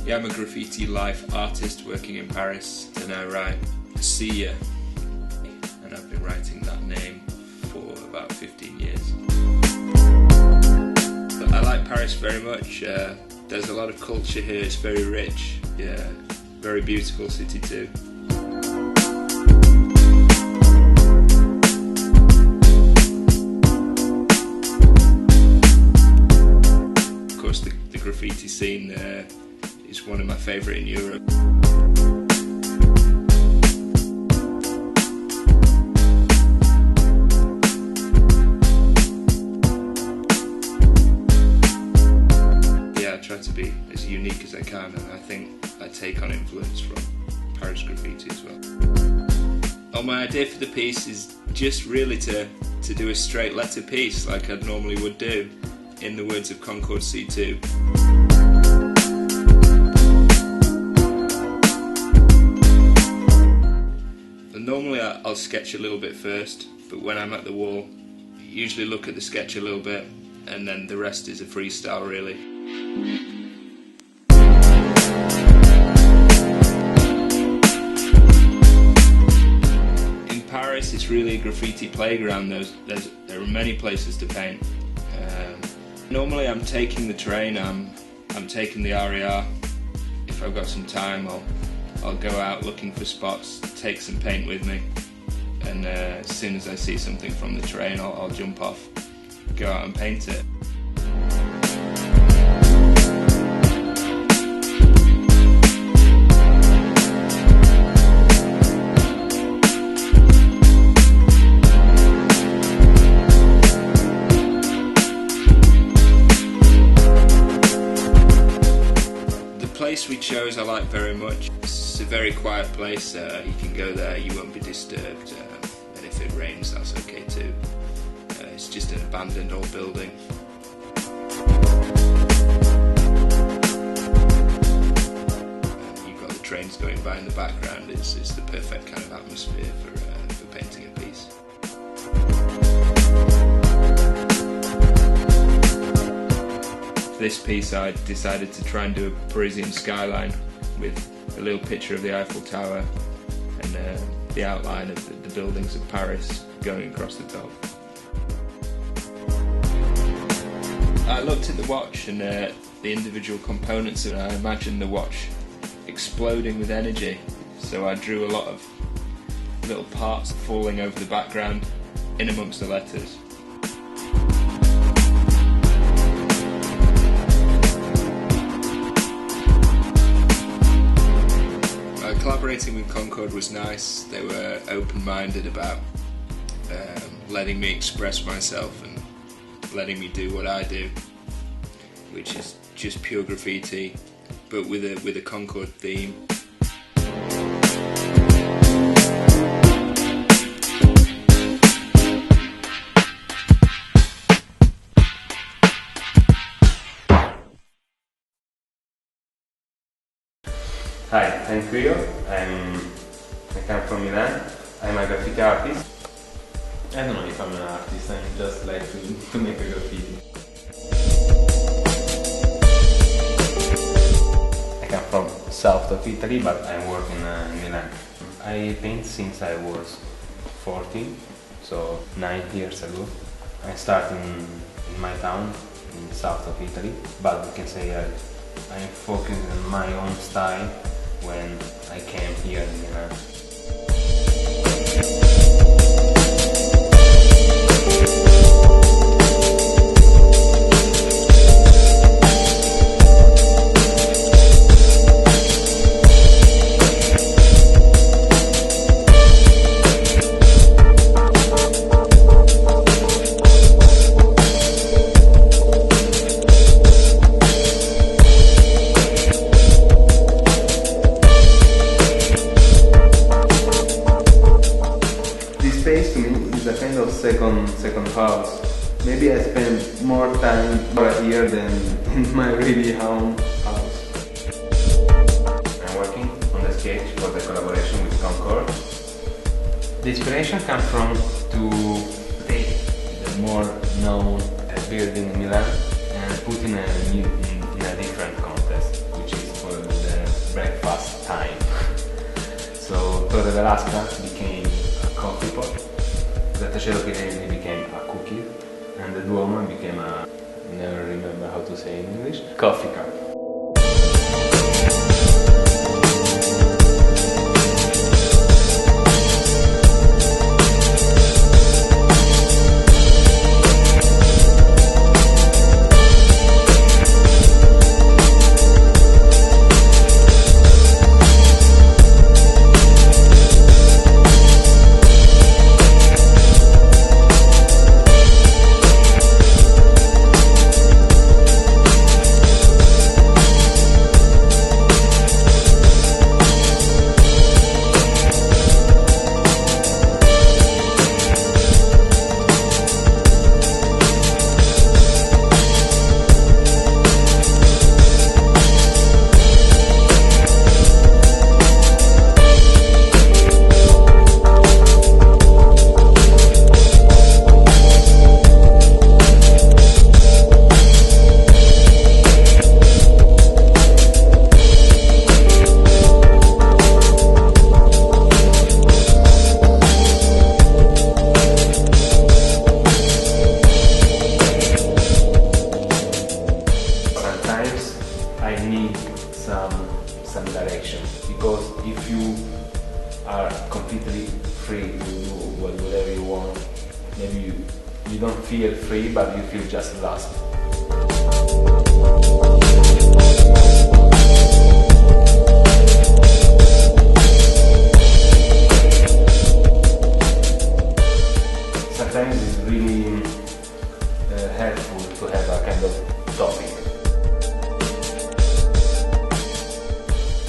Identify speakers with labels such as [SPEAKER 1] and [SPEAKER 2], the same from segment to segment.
[SPEAKER 1] Yeah, I'm a graffiti life artist working in Paris, and I write C, and I've been writing that name for about 15 years. But I like Paris very much. There's a lot of culture here, it's very rich. Yeah, very beautiful city too. Of course, the graffiti scene is one of my favourite in Europe. I try to be as unique as I can, and I think I take on influence from Paris graffiti as well. Oh, my idea for the piece is just really to do a straight letter piece like I normally would do, in the words of Concord'S C2. And normally I'll sketch a little bit first, but when I'm at the wall, I usually look at the sketch a little bit, and then the rest is a freestyle really. In Paris, it's really a graffiti playground. There are many places to paint. Normally I'm taking the train, I'm taking the RER. If I've got some time, I'll go out looking for spots, take some paint with me, and as soon as I see something from the train, I'll jump off, go out and paint it. The place we chose I like very much. It's a very quiet place, you can go there, you won't be disturbed, and if it rains that's okay too. It's just an abandoned old building. You've got the trains going by in the background. It's the perfect kind of atmosphere for painting a piece. For this piece I decided to try and do a Parisian skyline with a little picture of the Eiffel Tower and the outline of the buildings of Paris going across the top. I looked at the watch and the individual components, and I imagined the watch exploding with energy, so I drew a lot of little parts falling over the background in amongst the letters. Collaborating with Concord was nice. They were open-minded about letting me express myself and letting me do what I do, which is just pure graffiti, but with a Concord theme.
[SPEAKER 2] Hi, I'm Guido. I come from Milan. I'm a graffiti artist. I don't know if I'm an artist, I just like to make a graffiti. I come from south of Italy, but I'm working in Milan. I paint since I was 14, so 9 years ago. I started in my town, in south of Italy, but we can say I'm focusing on my own style when I came here in Milan. Second house. Maybe I spend more time here than in my really own house. I'm working on the sketch for the collaboration with Concord. The inspiration comes from to take the more known building in Milan and put in a different context, which is for breakfast time. So Torre d'Alaska became a coffee pot, Grattacielo Pirelli became a cookie, and the Duomo became a, never remember how to say in English, coffee cup. Some direction, because if you are completely free to do whatever you want, maybe you don't feel free, but you feel just lost. Sometimes it's really helpful to have a kind of topic.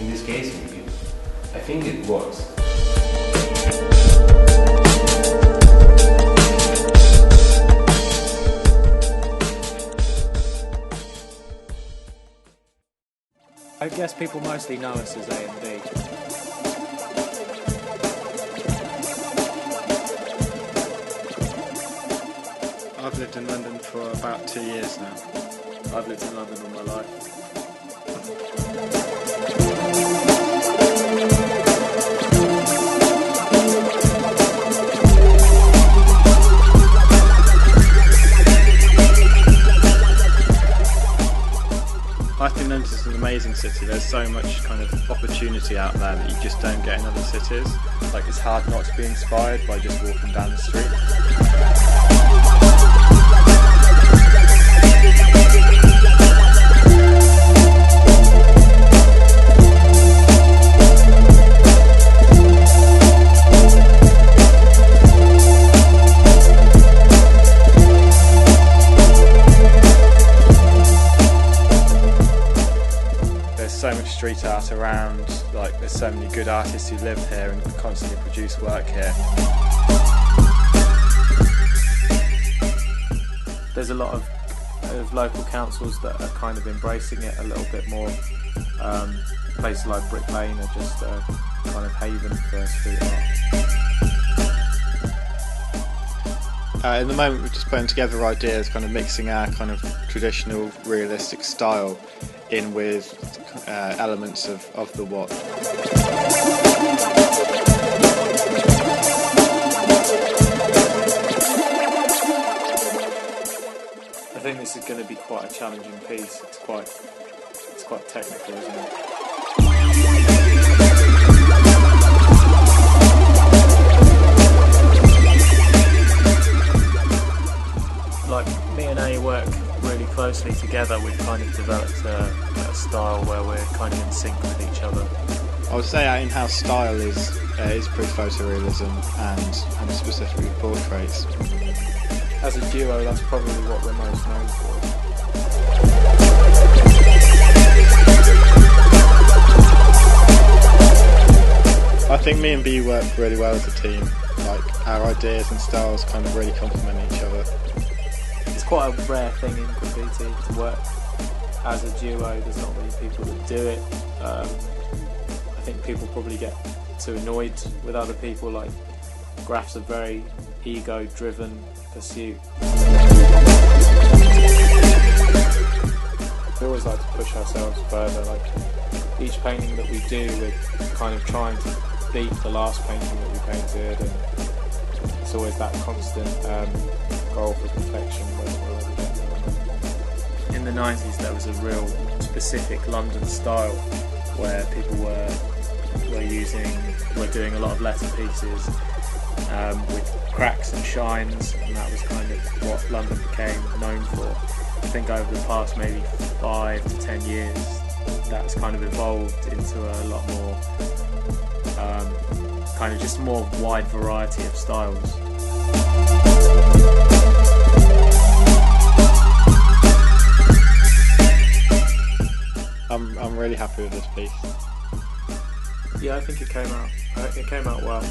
[SPEAKER 2] In this case, I think it works.
[SPEAKER 3] I guess people mostly know us as A&B.
[SPEAKER 4] I've lived in London for about 2 years now.
[SPEAKER 3] I've lived in London all my life.
[SPEAKER 4] I think London is an amazing city. There's so much kind of opportunity out there that you just don't get in other cities. Like, it's hard not to be inspired by just walking down the street. So much street art around, like there's so many good artists who live here and constantly produce work here.
[SPEAKER 3] There's a lot of local councils that are kind of embracing it a little bit more. Places like Brick Lane are just a kind of haven for street art.
[SPEAKER 4] At the moment we're just putting together ideas, kind of mixing our kind of traditional realistic style in with elements of the Watt.
[SPEAKER 3] I think this is going to be quite a challenging piece. It's quite technical, isn't it? Like, me and A work really closely together. We've kind of developed a style where we're kind of in sync with each other.
[SPEAKER 4] I would say our in-house style is pretty photorealism and specifically portraits.
[SPEAKER 3] As a duo, that's probably what we're most known for.
[SPEAKER 4] I think me and B work really well as a team. Like, our ideas and styles kind of really complement each other.
[SPEAKER 3] It's quite a rare thing in graffiti to work as a duo. There's not many people that do it. I think people probably get too annoyed with other people. Like, graph's a very ego-driven pursuit. We always like to push ourselves further. Like, each painting that we do, we're kind of trying to beat the last painting that we painted, and it's always that constant goal for perfection. In the 90s there was a real specific London style where people were doing a lot of letter pieces with cracks and shines, and that was kind of what London became known for. I think over the past maybe 5 to 10 years that's kind of evolved into a lot more kind of just a more wide variety of styles.
[SPEAKER 4] I'm really happy with this piece.
[SPEAKER 3] Yeah, I think it came out well.